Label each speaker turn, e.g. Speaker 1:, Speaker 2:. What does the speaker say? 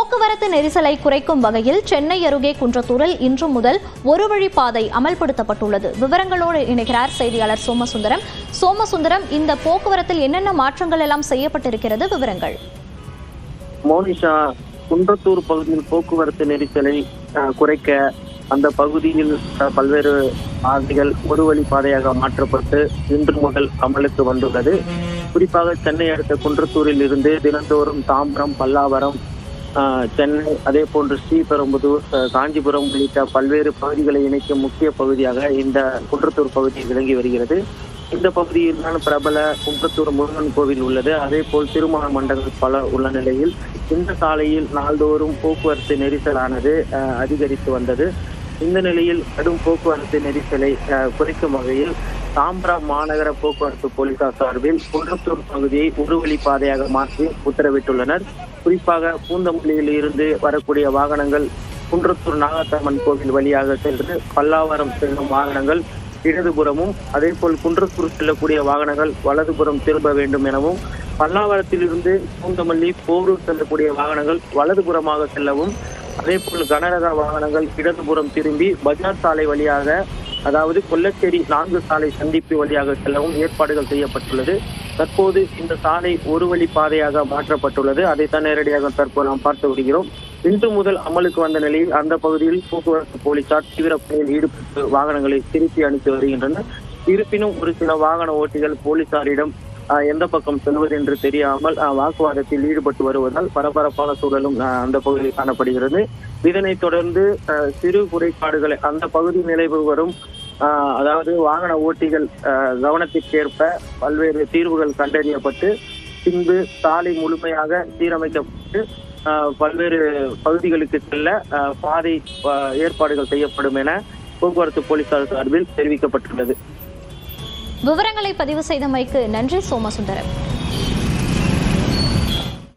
Speaker 1: போக்குவரத்து நெரிசலை குறைக்கும் வகையில் சென்னை அருகே குன்றத்தூரில் இன்று முதல் ஒரு வழிப்பாதை அமல்படுத்தப்பட்டுள்ளது. விவரங்களோடு இணைகிறார் செய்தியாளர் சோமசுந்தரம். சோமசுந்தரம், இந்த போக்குவரத்தில் என்னென்ன மாற்றங்கள் எல்லாம் செய்யப்பட்டிருக்கிறது? விவரங்கள்.
Speaker 2: மோனிஷா, குன்றத்தூர் பகுதியில் போக்குவரத்து நெரிசலை குறைக்க அந்த பகுதியில் பல்வேறு பாதைகள் ஒரு வழி பாதையாக மாற்றப்பட்டு இன்று முதல் அமலுக்கு வந்துள்ளது. குறிப்பாக சென்னை அடுத்த குன்றத்தூரில் இருந்து தினந்தோறும் தாம்பரம், பல்லாவரம், சென்னை, அதே போன்று ஸ்ரீபெரும்புதூர், காஞ்சிபுரம் உள்ளிட்ட பல்வேறு பகுதிகளை இணைக்கும் முக்கிய பகுதியாக இந்த குன்றத்தூர் பகுதி விளங்கி வருகிறது. இந்த பகுதியில் தான் பிரபல குன்றத்தூர் முருகன் கோவில் உள்ளது. அதே போல் திருமண மண்டபங்கள் பல உள்ள நிலையில் இந்த சாலையில் நாள்தோறும் போக்குவரத்து நெரிசலானது அதிகரித்து வந்தது. இந்த நிலையில் கடும் போக்குவரத்து நெரிசலை குறைக்கும் வகையில் தாம்பரம் மாநகர போக்குவரத்து போலீசார் சார்பில் குன்றத்தூர் பகுதியை ஒரு வழி பாதையாக மாற்றி உத்தரவிட்டுள்ளனர். குறிப்பாக பூந்தமல்லியில் இருந்து வரக்கூடிய வாகனங்கள் குன்றத்தூர் நாகாத்தம்மன் கோவில் வழியாக சென்று பல்லாவரம் செல்லும் வாகனங்கள் இடதுபுறமும், அதே போல் குன்றத்தூர் செல்லக்கூடிய வாகனங்கள் வலதுபுறம் திரும்ப வேண்டும் எனவும், பல்லாவரத்தில் இருந்து பூந்தமல்லி, போரூர் செல்லக்கூடிய வாகனங்கள் வலதுபுறமாக செல்லவும், அதே போல் கனரக வாகனங்கள் இடதுபுறம் திரும்பி பஜார் சாலை வழியாக, அதாவது கொல்லச்சேரி 4 சாலை சந்திப்பு வழியாக செல்லவும் ஏற்பாடுகள் செய்யப்பட்டுள்ளது. தற்போது இந்த சாலை ஒரு வழி பாதையாக மாற்றப்பட்டுள்ளது. அதைத்தான் நேரடியாக தற்போது நாம் பார்த்து வருகிறோம். இன்று முதல் அமலுக்கு வந்த நிலையில் அந்த பகுதியில் போக்குவரத்து போலீசார் தீவிர பணியில் ஈடுபட்டு வாகனங்களை திருப்பி அனுப்பி வருகின்றனர். இருப்பினும் ஒரு சில வாகன ஓட்டிகள் போலீசாரிடம் எந்த பக்கம் செல்வது என்று தெரியாமல் வாக்குவாதத்தில் ஈடுபட்டு வருவதால் பரபரப்பான சூழலும் அந்த பகுதியில் காணப்படுகிறது. இதனைத் தொடர்ந்து சிறு குறைபாடுகளை அந்த பகுதி நிலைவு வரும், அதாவது வாகன ஓட்டிகள் கவனத்திற்கேற்ப பல்வேறு தீர்வுகள் கண்டறியப்பட்டு பின்பு சாலை முழுமையாக சீரமைக்கப்பட்டு பல்வேறு பகுதிகளுக்கு செல்ல பாதை ஏற்பாடுகள் செய்யப்படும் என போக்குவரத்து போலீசார் சார்பில் தெரிவிக்கப்பட்டுள்ளது.
Speaker 1: விவரங்களை பதிவு செய்தமைக்கு நன்றி சோமசுந்தரம்.